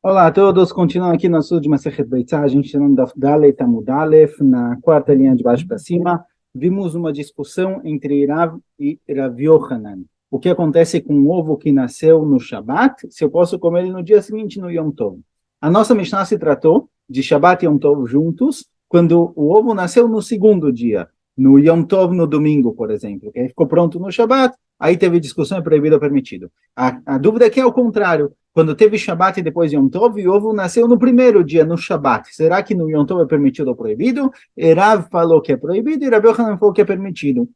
Olá a todos, continuando aqui na sua de Masechet Beitzah, a gente está no Daf Dalet Amud Aleph, na quarta linha de baixo para cima. Vimos uma discussão entre Rav e Rav Yohanan. O que acontece com o ovo que nasceu no Shabat, se eu posso comer ele no dia seguinte, no Yom Tov. A nossa Mishnah se tratou de Shabat e Yom Tov juntos, quando o ovo nasceu no segundo dia, no Yom Tov no domingo, por exemplo, que aí ficou pronto no Shabat, aí teve discussão, é proibido ou permitido. A dúvida aqui é o contrário. Quando teve Shabat e depois Yom Tov, o ovo nasceu no primeiro dia, no Shabat. Será que no Yom Tov é permitido ou proibido? Rav falou que é proibido e Rabi Yohanan falou que é permitido.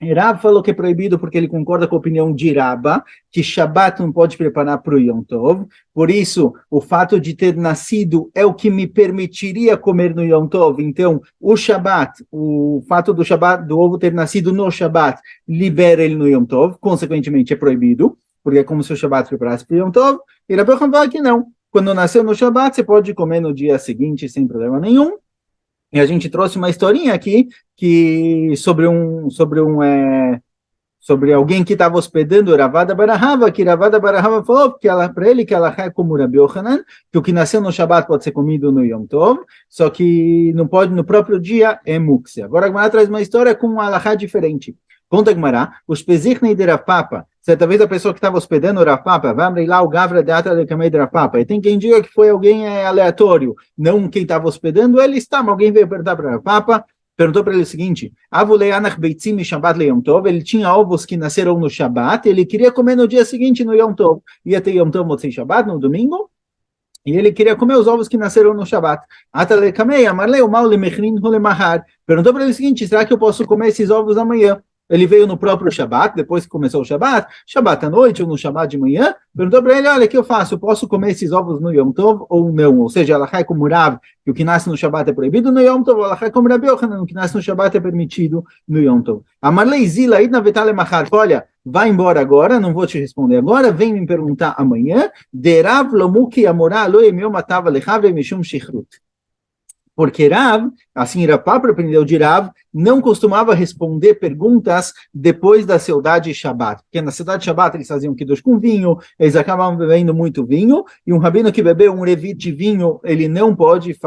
Rav falou que é proibido porque ele concorda com a opinião de Rabba, que Shabat não pode preparar para o Yom Tov. Por isso, o fato de ter nascido é o que me permitiria comer no Yom Tov. Então, o Shabat, o fato do Shabat, do ovo ter nascido no Shabat, libera ele no Yom Tov. Consequentemente, é proibido, porque é como se o Shabat preparasse para o Yom Tov. E Rabi Yohanan fala que não. Quando nasceu no Shabat, você pode comer no dia seguinte sem problema nenhum. E a gente trouxe uma historinha aqui sobre alguém que estava hospedando Ravada Barahava, que Ravada Barahava falou para ele que ela é como Rabi Yohanan, que o que nasceu no Shabat pode ser comido no Yom Tov, só que não pode no próprio dia é mukse. Agora a Gemara traz uma história com um alahá diferente. Conta a Gemara, os Pezichne de Rav Papa, certa vez a pessoa que estava hospedando o Rav Papa, vai abrir lá o Gavra de Atra de Kamei de Rav Papa, e tem quem diga que foi alguém aleatório, não quem estava hospedando, ele estava, alguém veio perguntar para o Rav Papa, perguntou para ele o seguinte, ele tinha ovos que nasceram no Shabat, ele queria comer no dia seguinte no Yom Tov, ia ter Yom Tov Motzei Shabat no domingo, e ele queria comer os ovos que nasceram no Shabat. Perguntou para ele o seguinte, será que eu posso comer esses ovos amanhã? Ele veio no próprio Shabat, depois que começou o Shabat à noite ou no Shabat de manhã, perguntou para ele, olha, o que eu faço? Eu posso comer esses ovos no Yom Tov ou não? Ou seja, ela cai como Rav, que o que nasce no Shabat é proibido no Yom Tov, ela cai como Rabi Yohanan, o que nasce no Shabat é permitido no Yom Tov. Amarlei Zila, aí na Vetale Machar, olha, vai embora agora, não vou te responder agora, vem me perguntar amanhã, Derav Lomuki Amorá Aloemeu Matava Lechavre Mishum Shichrut. Porque Rav, assim Rav Papa aprendeu de Rav, não costumava responder perguntas depois da saudade de Shabat. Porque na saudade de Shabat eles faziam kiddush com vinho, eles acabavam bebendo muito vinho, e um rabino que bebeu um revit de vinho, ele não pode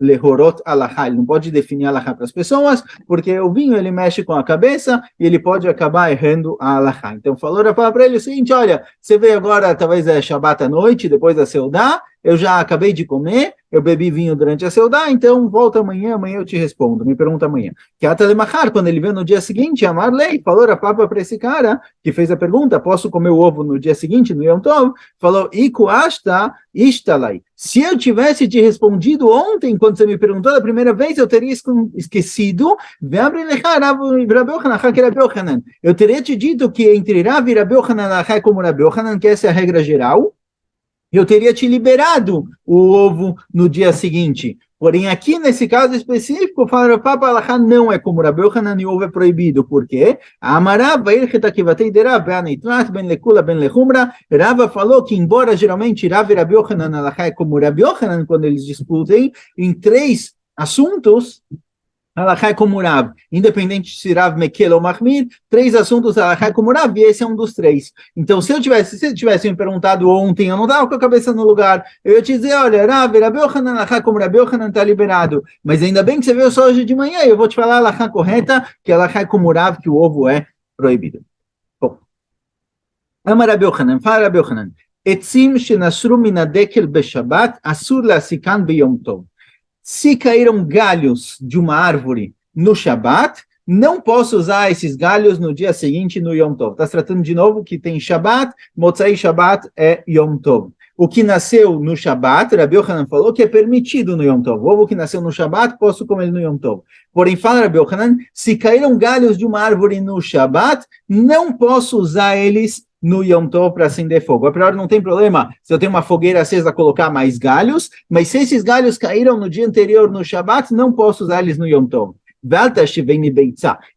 lehorot alahá, ele não pode definir alahá para as pessoas, porque o vinho ele mexe com a cabeça e ele pode acabar errando a alahá. Então falou Rav Papa para ele o seguinte, olha, você veio agora, talvez é Shabat à noite, depois da saudade, eu já acabei de comer, eu bebi vinho durante a saudade, então volta amanhã eu te respondo, me pergunta amanhã. Que Atalemachar, quando ele veio no dia seguinte, Amarlei, falou a Papa para esse cara que fez a pergunta, posso comer o ovo no dia seguinte, no Yom Tov? Falou, Iku ashta ishtalai. Se eu tivesse te respondido ontem, quando você me perguntou da primeira vez, eu teria esquecido, eu teria te dito que entre Rav e Rabi Yohanan, como Rabi Yohanan, que essa é a regra geral, eu teria te liberado o ovo no dia seguinte. Porém, aqui nesse caso específico, fala Papa Alahá não é como Rabi Yohanan e o ovo é proibido. Por quê? Rava falou que, embora geralmente Rav e Rabi Yohanan Alahá é como Rabi Yohanan, quando eles discutem em 3 assuntos, Alahá é como Rav, independente se Rav Mekel ou Mahmir, 3 assuntos Alahá é como Rav, e esse é um dos 3. Então, se você tivesse me perguntado ontem, eu não estava com a cabeça no lugar, eu ia te dizer, olha, Rabi Yohanan, Alahá como Rabi Yohanan está liberado, mas ainda bem que você veio só hoje de manhã, eu vou te falar a Alahá correta, que Alahá é como Rav, que o ovo é proibido. Bom, Ama Rabi Yohanan, fala Rabi Yohanan, Etzim shenasru min hadekel beshabat, asur lasikan beyom tov. Se caíram galhos de uma árvore no Shabat, não posso usar esses galhos no dia seguinte no Yom Tov. Está se tratando de novo que tem Shabat, Motzai Shabat é Yom Tov. O que nasceu no Shabat, Rabi Yohanan falou que é permitido no Yom Tov. O ovo que nasceu no Shabat, posso comer no Yom Tov. Porém, fala Rabi Yohanan, se caíram galhos de uma árvore no Shabat, não posso usar eles no Yom Tov para acender fogo. A priori não tem problema se eu tenho uma fogueira acesa colocar mais galhos, mas se esses galhos caíram no dia anterior no Shabat, não posso usar eles no Yom Tov.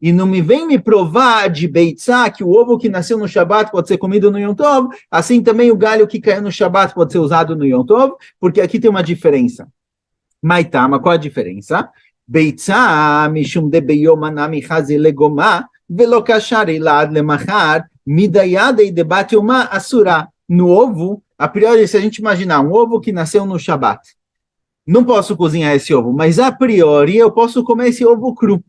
E não me vem me provar de beitzá que o ovo que nasceu no Shabat pode ser comido no Yom Tov, assim também o galho que caiu no Shabat pode ser usado no Yom Tov, porque aqui tem uma diferença. Maitama, qual a diferença? Beitzá, mishum de beyom anami chazi legomá, velokashar ilad lemachar, midayada e debate uma asura. no ovo, a priori, se a gente imaginar um ovo que nasceu no Shabat, não posso cozinhar esse ovo, mas a priori eu posso comer esse ovo cru.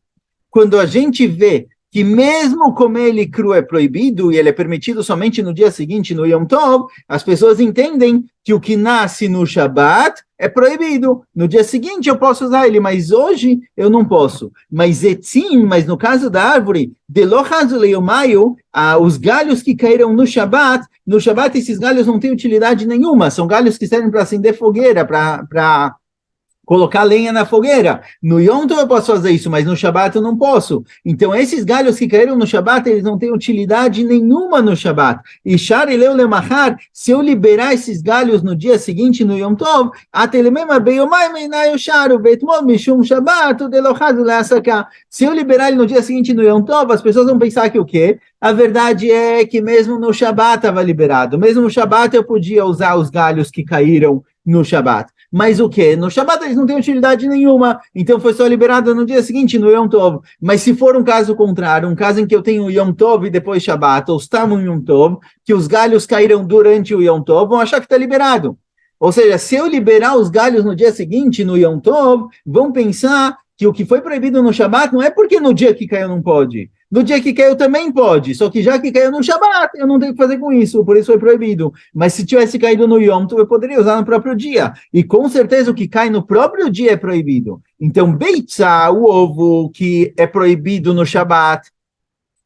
Quando a gente vê que mesmo comer ele cru é proibido e ele é permitido somente no dia seguinte, no Yom Tov, as pessoas entendem que o que nasce no Shabat é proibido. No dia seguinte eu posso usar ele, mas hoje eu não posso. Mas etzim, mas no caso da árvore, os galhos que caíram no Shabat esses galhos não têm utilidade nenhuma, são galhos que servem para acender fogueira, para colocar lenha na fogueira. No Yom Tov eu posso fazer isso, mas no Shabat eu não posso. Então, esses galhos que caíram no Shabat, eles não têm utilidade nenhuma no Shabat. E Sharileu Lemachar, se eu liberar esses galhos no dia seguinte, no Yom Tov, se eu liberar ele no dia seguinte, no Yom Tov, as pessoas vão pensar que o quê? A verdade é que mesmo no Shabat estava liberado. Mesmo no Shabat eu podia usar os galhos que caíram no Shabat. Mas o que? No Shabat eles não têm utilidade nenhuma, então foi só liberado no dia seguinte, no Yom Tov. Mas se for um caso contrário, um caso em que eu tenho o Yom Tov e depois Shabat, ou Stam Yom Tov, que os galhos caíram durante o Yom Tov, vão achar que está liberado. Ou seja, se eu liberar os galhos no dia seguinte, no Yom Tov, vão pensar que o que foi proibido no Shabat não é porque no dia que caiu não pode. No dia que caiu também pode, só que já que caiu no Shabat, eu não tenho que fazer com isso, por isso foi proibido. Mas se tivesse caído no Yom Tov, eu poderia usar no próprio dia. E com certeza o que cai no próprio dia é proibido. Então, Beitza, o ovo que é proibido no Shabat,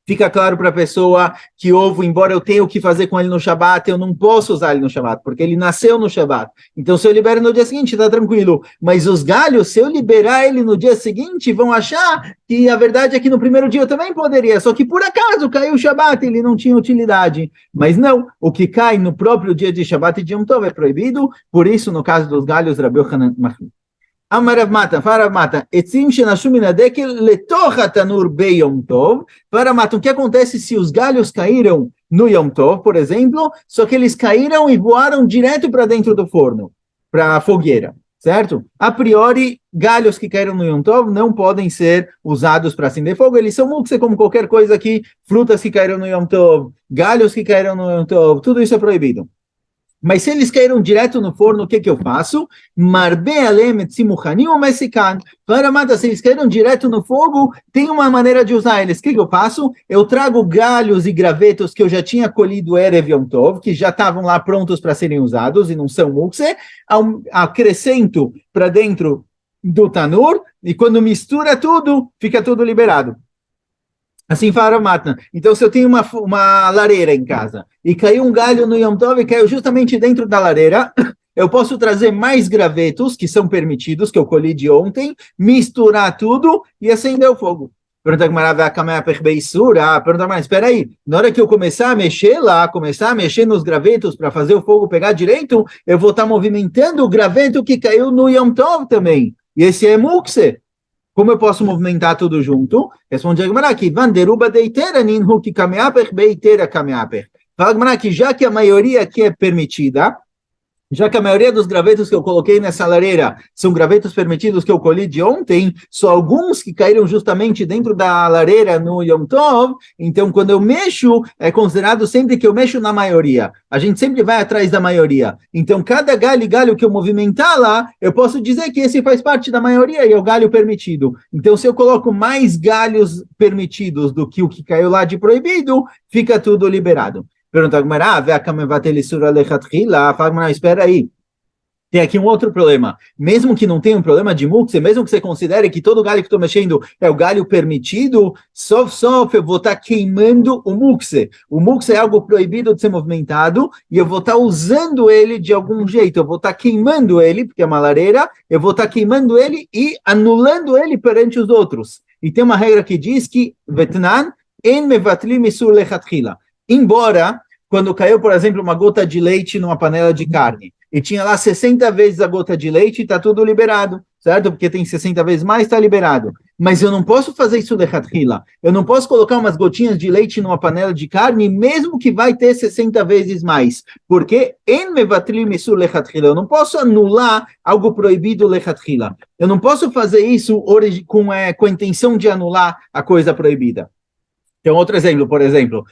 fica claro para a pessoa que ovo, embora eu tenha o que fazer com ele no Shabat, eu não posso usar ele no Shabat, porque ele nasceu no Shabat. Então, se eu libero no dia seguinte, está tranquilo. Mas os galhos, se eu liberar ele no dia seguinte, vão achar que a verdade é que no primeiro dia eu também poderia, só que por acaso caiu o Shabat, ele não tinha utilidade. Mas não, o que cai no próprio dia de Shabat e de Yom Tov é proibido, por isso, no caso dos galhos, Rabi Yochanan Machli. Amarav Mata, etzim shenashu min hadekel letoch hatanur beyom tov. Mata, o que acontece se os galhos caíram no Yom Tov, por exemplo, só que eles caíram e voaram direto para dentro do forno, para a fogueira, certo? A priori, galhos que caíram no Yom Tov não podem ser usados para acender fogo, eles são mukse como qualquer coisa aqui, frutas que caíram no Yom Tov, galhos que caíram no Yom Tov, tudo isso é proibido. Mas se eles caíram direto no forno, o que eu faço? Marbe alem etzimuchanim ou messikan. Mata, se eles caíram direto no fogo, tem uma maneira de usar eles. O que eu faço? Eu trago galhos e gravetos que eu já tinha colhido Erev Yom Tov, que já estavam lá prontos para serem usados e não são mukse, acrescento para dentro do tanur, e quando mistura tudo, fica tudo liberado. Assim fala Matna. Então, se eu tenho uma lareira em casa e caiu um galho no Yom Tov e caiu justamente dentro da lareira, eu posso trazer mais gravetos que são permitidos, que eu colhi de ontem, misturar tudo e acender o fogo. Pergunta mas espera aí, na hora que eu começar a mexer lá, começar a mexer nos gravetos para fazer o fogo pegar direito, eu vou estar movimentando o graveto que caiu no Yom Tov também. E esse é mukse. Como eu posso movimentar tudo junto? Responde a Gemara aqui, Vanderuba deiteira ninhu ki kameaper beiteira kameaper. Fala a Gemara que já que a maioria aqui é permitida, já que a maioria dos gravetos que eu coloquei nessa lareira são gravetos permitidos que eu colhi de ontem, só alguns que caíram justamente dentro da lareira no Yom Tov, então quando eu mexo, é considerado sempre que eu mexo na maioria. A gente sempre vai atrás da maioria. Então cada galho e galho que eu movimentar lá, eu posso dizer que esse faz parte da maioria e é o galho permitido. Então se eu coloco mais galhos permitidos do que o que caiu lá de proibido, fica tudo liberado. Pergunta a Gemara, fala, espera aí. Tem aqui um outro problema. Mesmo que não tenha um problema de mukse, mesmo que você considere que todo galho que estou mexendo é o galho permitido, só eu vou estar queimando o mukse. O mukse é algo proibido de ser movimentado e eu vou estar usando ele de algum jeito. Eu vou estar queimando ele, porque é uma lareira, eu vou estar queimando ele e anulando ele perante os outros. E tem uma regra que diz que Vetnan en mevatli misur lechatchila. Embora, quando caiu, por exemplo, uma gota de leite numa panela de carne, e tinha lá 60 vezes a gota de leite, está tudo liberado, certo? Porque tem 60 vezes mais, está liberado. Mas eu não posso fazer isso lechatchila. Eu não posso colocar umas gotinhas de leite numa panela de carne, mesmo que vai ter 60 vezes mais. Porque en mevatli misur lechatchila. Eu não posso anular algo proibido lechatchila. Eu não posso fazer isso com a intenção de anular a coisa proibida. Então, outro exemplo, por exemplo,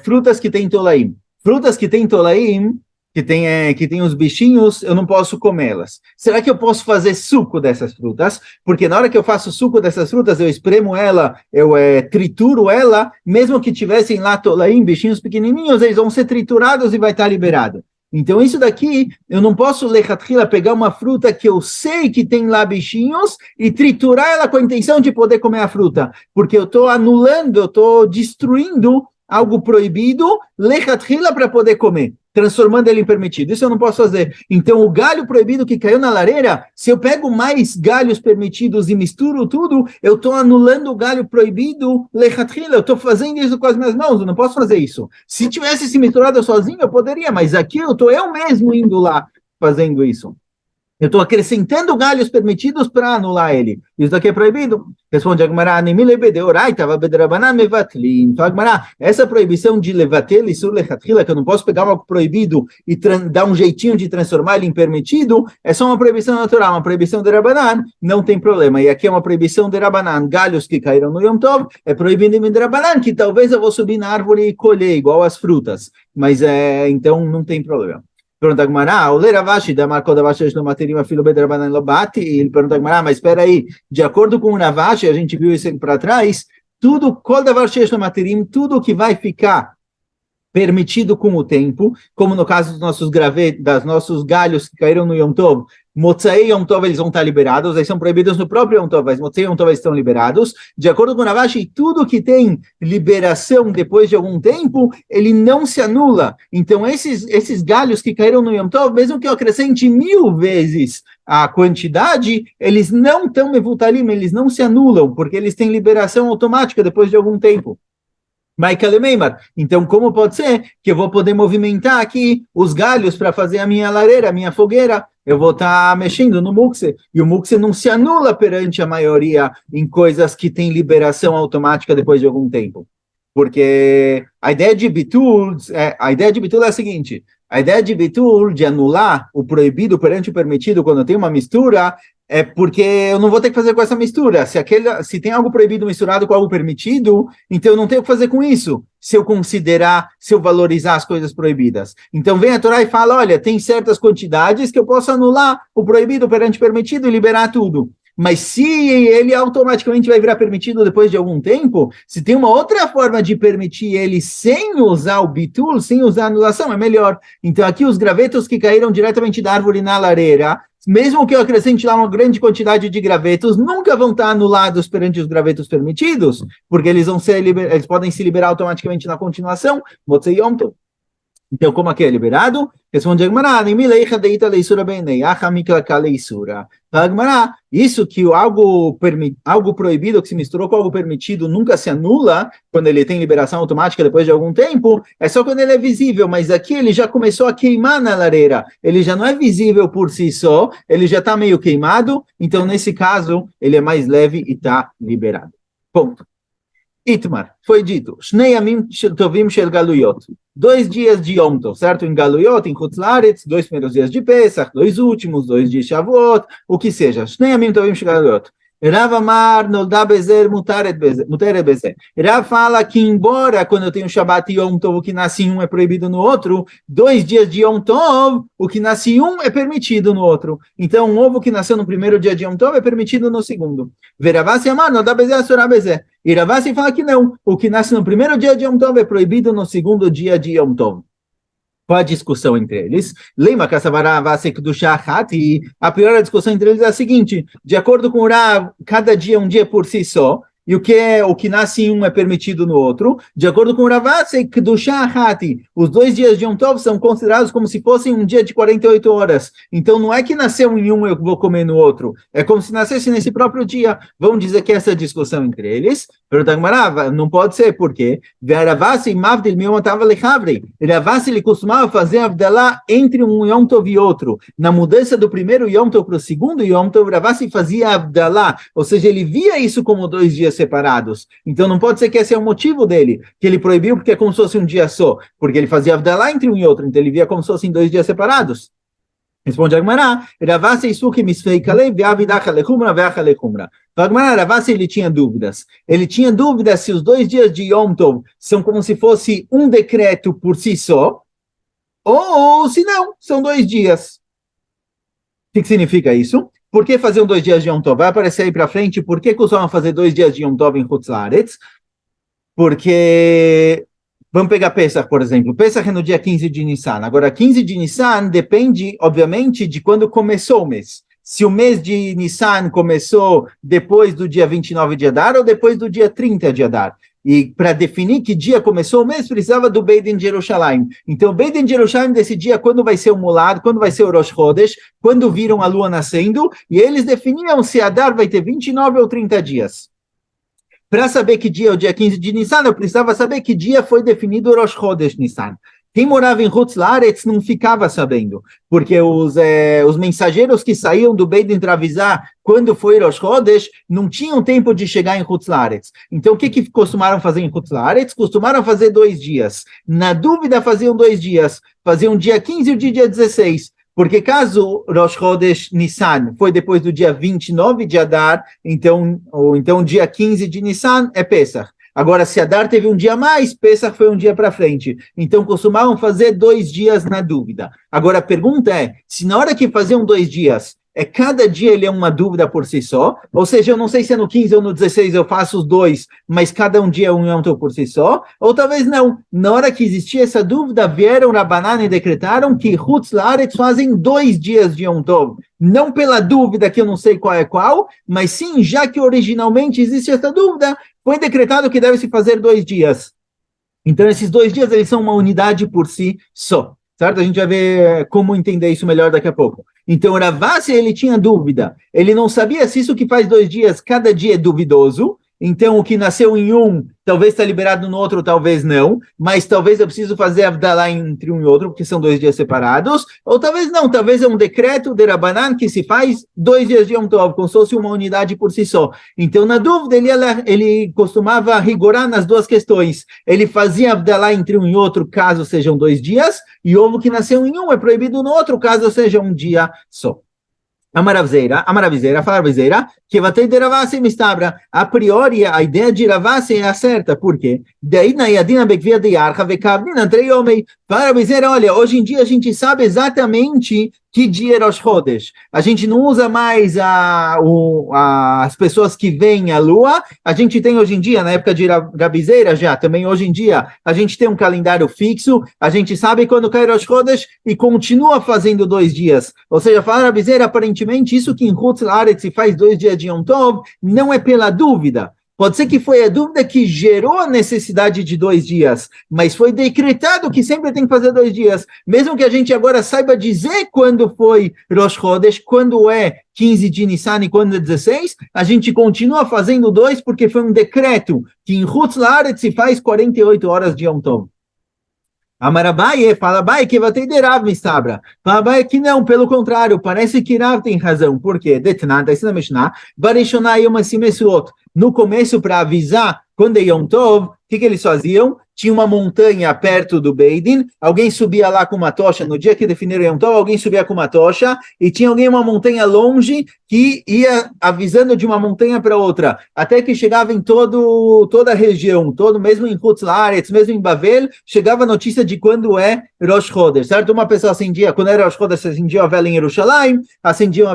frutas que tem tolaim. frutas que tem tolaim, que tem os bichinhos, eu não posso comê-las. Será que eu posso fazer suco dessas frutas? Porque na hora que eu faço suco dessas frutas, eu espremo ela, eu trituro ela, mesmo que tivessem lá tolaim, bichinhos pequenininhos, eles vão ser triturados e vai estar liberado. Então, isso daqui, eu não posso, lechatchila, pegar uma fruta que eu sei que tem lá bichinhos e triturar ela com a intenção de poder comer a fruta, porque eu estou anulando, eu estou destruindo algo proibido, lechatchila, para poder comer, transformando ele em permitido. Isso eu não posso fazer. Então, o galho proibido que caiu na lareira, se eu pego mais galhos permitidos e misturo tudo, eu estou anulando o galho proibido, lechatchila, eu estou fazendo isso com as minhas mãos, eu não posso fazer isso. Se tivesse se misturado sozinho, eu poderia, mas aqui eu estou eu mesmo indo lá fazendo isso. Eu estou acrescentando galhos permitidos para anular ele. Isso daqui é proibido. Responde Agmará, essa proibição de levatel e sur lechatchila, que eu não posso pegar algo proibido e dar um jeitinho de transformar ele em permitido, é só uma proibição natural, uma proibição de Rabanan, não tem problema. E aqui é uma proibição de Rabanan, galhos que caíram no Yom Tov, é proibido de Rabanan, que talvez eu vou subir na árvore e colher, igual as frutas. Mas então não tem problema. Pergunta a Gmará, o Leravashi da Marco da Vashi no Materim Filho Bedrabanan Lobati, e ele pergunta a Gmará, mas espera aí, de acordo com o Ravashi, a gente viu isso para trás, tudo, Kol da Vashi no Materim, tudo que vai ficar permitido com o tempo, como no caso dos nossos gravetos, nossos galhos que caíram no Yom Tov, Motzai Yom Tov eles vão estar liberados, eles são proibidos no próprio Yom Tov, mas Motzai Yom Tov eles estão liberados. De acordo com o Ravashi, tudo que tem liberação depois de algum tempo, ele não se anula. Então, esses galhos que caíram no Yom Tov, mesmo que eu acrescente 1000 vezes a quantidade, eles não estão mevutalim, eles não se anulam, porque eles têm liberação automática depois de algum tempo. Então, como pode ser que eu vou poder movimentar aqui os galhos para fazer a minha lareira, a minha fogueira? Eu vou estar mexendo no mukse, e o mukse não se anula perante a maioria em coisas que têm liberação automática depois de algum tempo. Porque a ideia de bitul é a seguinte: a ideia de bitul, de anular o proibido perante o permitido quando tem uma mistura, é porque eu não vou ter que fazer com essa mistura. Se tem algo proibido misturado com algo permitido, então eu não tenho o que fazer com isso, se eu valorizar as coisas proibidas. Então vem a Torá e fala, olha, tem certas quantidades que eu posso anular o proibido perante o permitido e liberar tudo. Mas se ele automaticamente vai virar permitido depois de algum tempo, se tem uma outra forma de permitir ele sem usar o bitul, sem usar a anulação, é melhor. Então aqui os gravetos que caíram diretamente da árvore na lareira, mesmo que eu acrescente lá uma grande quantidade de gravetos, nunca vão estar anulados perante os gravetos permitidos, porque eles podem se liberar automaticamente na continuação. Então, como aqui é liberado? Responde Agmará, isso que algo proibido que se misturou com algo permitido nunca se anula quando ele tem liberação automática depois de algum tempo, é só quando ele é visível, mas aqui ele já começou a queimar na lareira, ele já não é visível por si só, ele já está meio queimado, então nesse caso ele é mais leve e está liberado. Ponto. Itmar, foi dito, Shnei Yamim Tovim Shel Galuyot, 2 dias de Yom Tov, certo? Em Galuyot, em Chutz Laaretz, 2 primeiros dias de Pesach, 2 últimos, 2 de Shavuot, o que seja, Shnei Yamim Tovim Shel Galuyot. Rav Amar Nolda Bezer Muteret Bezer. Rav fala que embora quando eu tenho Shabbat e Yom Tov, o que nasce em um é proibido no outro, 2 dias de Yom Tov, o que nasce em um é permitido no outro. Então, um ovo que nasceu no primeiro dia de Yom Tov é permitido no segundo. Veravasi Amar Nolda Bezer Asura Bezer. E Ravasi fala que não, o que nasce no primeiro dia de Yom Tov é proibido no segundo dia de Yom Tov. Qual a discussão entre eles? Lembra que a pior discussão entre eles é a seguinte: de acordo com o Rav, cada dia é um dia por si só, e o que nasce em um é permitido no outro. De acordo com o Ravasi, os 2 dias de Yom Tov são considerados como se fossem um dia de 48 horas. Então não é que nasceu em um eu vou comer no outro, é como se nascesse nesse próprio dia. Vamos dizer que essa é a discussão entre eles. Não pode ser, por quê? Ravasi ele costumava fazer Avdalá entre um Yom Tov e outro. Na mudança do primeiro Yom Tov para o segundo Yom Tov, Ravasi fazia Avdalá, ou seja, ele via isso como 2 dias separados. Então não pode ser que esse é o motivo dele, que ele proibiu porque é como se fosse um dia só, porque ele fazia Avdalá entre um e outro, então ele via como se fossem 2 dias separados. Responde Agmará, Ravasi Isuki Misfeikalei Veavidacha Lechumra Veacha Lechumra. Agmará, Ravasi, ele tinha dúvidas. Ele tinha dúvidas se os 2 dias de Yom Tov são como se fosse um decreto por si só, ou se não, são 2 dias. O que significa isso? Por que faziam 2 dias de Yom Tov? Vai aparecer aí para frente, por que costumavam fazer 2 dias de Yom Tov em Chutz La'aretz? Porque, vamos pegar Pesach, por exemplo. Pesach é no dia 15 de Nissan. Agora, 15 de Nissan depende, obviamente, de quando começou o mês. Se o mês de Nissan começou depois do dia 29 de Adar ou depois do dia 30 de Adar. E para definir que dia começou o mês, precisava do Beit Din de Jerusalém. Então, o Beit Din de Jerusalém decidia quando vai ser o Mulad, quando vai ser o Rosh Chodesh, quando viram a lua nascendo, e eles definiam se Adar vai ter 29 ou 30 dias. Para saber que dia é o dia 15 de Nissan, eu precisava saber que dia foi definido o Rosh Chodesh Nissan. Quem morava em Chutz La'aretz não ficava sabendo, porque os mensageiros que saíam do Beit Din para avisar quando foi Rosh Chodesh não tinham tempo de chegar em Chutz La'aretz. Então, o que costumaram fazer em Chutz La'aretz? Costumaram fazer 2 dias. Na dúvida, faziam 2 dias. Faziam dia 15 e o dia 16. Porque caso Rosh Chodesh Nissan foi depois do dia 29 de Adar, então dia 15 de Nissan é Pesach. Agora, se Adar teve um dia a mais, Pesach foi um dia para frente. Então, costumavam fazer 2 dias na dúvida. Agora, a pergunta é, se na hora que faziam 2 dias, cada dia ele é uma dúvida por si só, ou seja, eu não sei se é no 15 ou no 16 eu faço os dois, mas cada um dia é um Yom Tov por si só, ou talvez não. Na hora que existia essa dúvida, vieram Rabanan e decretaram que Chutz La'aretz fazem 2 dias de Yom Tov. Não pela dúvida que eu não sei qual é qual, mas sim, já que originalmente existe essa dúvida, foi decretado que deve-se fazer 2 dias. Então, esses 2 dias, eles são uma unidade por si só, certo? A gente vai ver como entender isso melhor daqui a pouco. Então, Ravasi, ele tinha dúvida. Ele não sabia se isso que faz 2 dias, cada dia é duvidoso. Então, o que nasceu em um, talvez está liberado no outro, talvez não. Mas talvez eu preciso fazer Avdalá entre um e outro, porque são 2 dias separados. Ou talvez não, talvez é um decreto de Rabanan que se faz 2 dias de Yom Tov, como se fosse uma unidade por si só. Então, na dúvida, ele costumava rigorar nas duas questões. Ele fazia Avdalá entre um e outro, caso sejam 2 dias. E ovo que nasceu em um é proibido no outro, caso seja um dia só. Amaravizeira, falavizeira, que vai ter de Ravasi mistabra. A priori, a ideia de Ravasi é a certa, por quê? Daí na Yadina Bekvia de Archa, Vekavdina, Treyomei. Falavizeira, olha, hoje em dia a gente sabe exatamente que dia é Rosh Chodesh. A gente não usa mais as pessoas que veem a lua, a gente tem hoje em dia, na época de Rabizeira já, também hoje em dia, a gente tem um calendário fixo, a gente sabe quando cai Rosh Chodesh e continua fazendo 2 dias. Ou seja, fala Rabizeira, aparentemente, isso que em Chutz La'aretz se faz 2 dias de Yom Tov, não é pela dúvida. Pode ser que foi a dúvida que gerou a necessidade de 2 dias, mas foi decretado que sempre tem que fazer 2 dias. Mesmo que a gente agora saiba dizer quando foi Rosh Chodesh, quando é 15 de Nissan e quando é 16, a gente continua fazendo 2 porque foi um decreto que em Chutz La'aretz se faz 48 horas de Yom Tov. Amarabai, fala Abai que vai ter de Rav Mistabra. Fala Abai que não, pelo contrário, parece que Rav tem razão. Por quê? Detnan, está na Mishnah, Barishonah Yom Asimesuot. No começo, para avisar quando é Yom Tov, o que eles faziam? Tinha uma montanha perto do Beit Din, alguém subia lá com uma tocha, no dia que definiram Yom Tov, alguém subia com uma tocha, e tinha alguém uma montanha longe que ia avisando de uma montanha para outra, até que chegava em toda a região, mesmo em Chutz La'aretz, mesmo em Bavel, chegava a notícia de quando é Rosh Chodesh, certo? Uma pessoa acendia, quando era Rosh Chodesh, acendia a vela em Jerusalém, acendia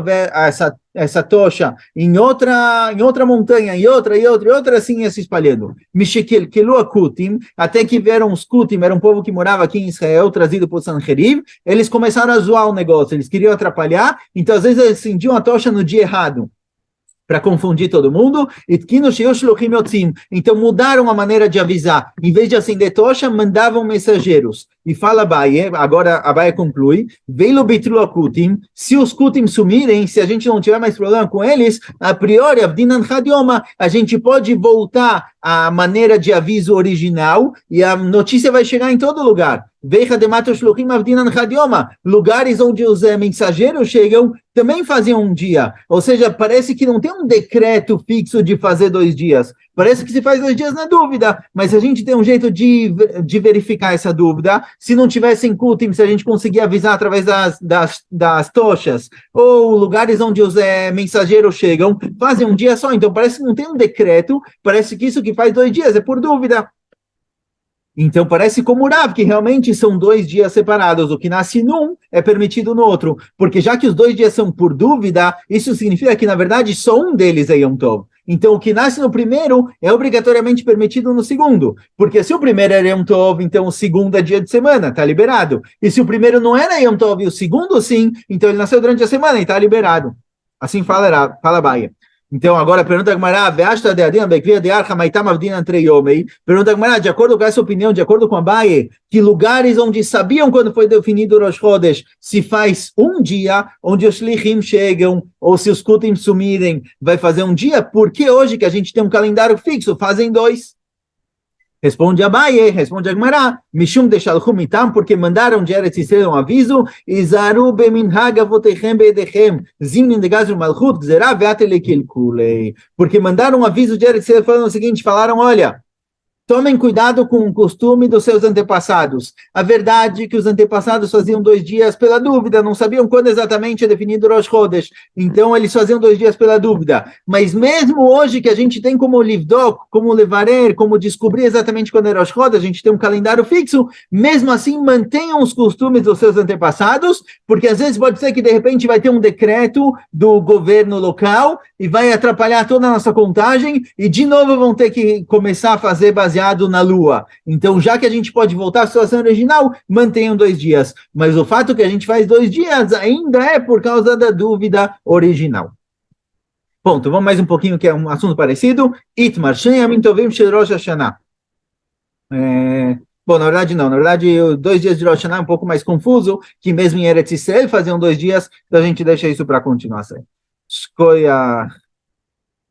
essa tocha em outra montanha, e outra, assim ia se espalhando. Mishekil Kelu Akutim, até que vieram os Kutim, era um povo que morava aqui em Israel, trazido por Sanherib, eles começaram a zoar o negócio, eles queriam atrapalhar, então às vezes eles acendiam a tocha no dia errado, para confundir todo mundo, então mudaram a maneira de avisar, em vez de acender tocha, mandavam mensageiros, e fala Abaye, agora Abaye conclui, veio bitru akutim, se os kutim sumirem, se a gente não tiver mais problema com eles, a priori, avdinan hadioma, a gente pode voltar à maneira de aviso original, e a notícia vai chegar em todo lugar. Lugares onde os mensageiros chegam também faziam um dia, ou seja, parece que não tem um decreto fixo de fazer 2 dias, parece que se faz 2 dias na dúvida, mas a gente tem um jeito de verificar essa dúvida, se não tivesse em Kutim, se a gente conseguir avisar através das tochas, ou lugares onde os mensageiros chegam, fazem um dia só, então parece que não tem um decreto, parece que isso que faz 2 dias, é por dúvida. Então parece como Rav, que realmente são 2 dias separados. O que nasce num é permitido no outro. Porque já que os 2 dias são por dúvida, isso significa que, na verdade, só um deles é Yom Tov. Então o que nasce no primeiro é obrigatoriamente permitido no segundo. Porque se o primeiro era Yom Tov, então o segundo é dia de semana, está liberado. E se o primeiro não era Yom Tov e o segundo sim, então ele nasceu durante a semana e está liberado. Assim fala Baia. Então, agora, pergunta a Gemara, pergunta a Gemara, de acordo com essa opinião, de acordo com a Baie, que lugares onde sabiam quando foi definido o Rosh Chodesh, se faz um dia, onde os Shlichim chegam, ou se os Kutim sumirem, vai fazer um dia, porque hoje que a gente tem um calendário fixo, fazem 2? Responde Abaye, responde a Gemara, Mishum deshalchum mitam, porque mandaram de Eretz Israel um aviso, Izaru beminhag avotechem beedechem, zimnin de gazru malchut, gzerá veatelekilkulei. Porque mandaram um aviso de Eretz Israel falando o seguinte, falaram, olha, tomem cuidado com o costume dos seus antepassados. A verdade é que os antepassados faziam 2 dias pela dúvida, não sabiam quando exatamente é definido o Rosh Chodesh. Então, eles faziam 2 dias pela dúvida. Mas mesmo hoje que a gente tem como Livdok, como Levarer, como descobrir exatamente quando é Rosh Chodesh, a gente tem um calendário fixo, mesmo assim, mantenham os costumes dos seus antepassados, porque às vezes pode ser que de repente vai ter um decreto do governo local e vai atrapalhar toda a nossa contagem e de novo vão ter que começar a fazer baseado na lua. Então, já que a gente pode voltar à situação original, mantenham 2 dias. Mas o fato que a gente faz 2 dias ainda é por causa da dúvida original. Ponto. Vamos mais um pouquinho, que é um assunto parecido. Itmar, Shem Yamim Tovim Shel Rosh Hashanah. Bom, na verdade não. Na verdade, 2 dias de Rosh Hashanah é um pouco mais confuso, que mesmo em Eretz Israel faziam 2 dias, então a gente deixa isso para a continuação. Escolha...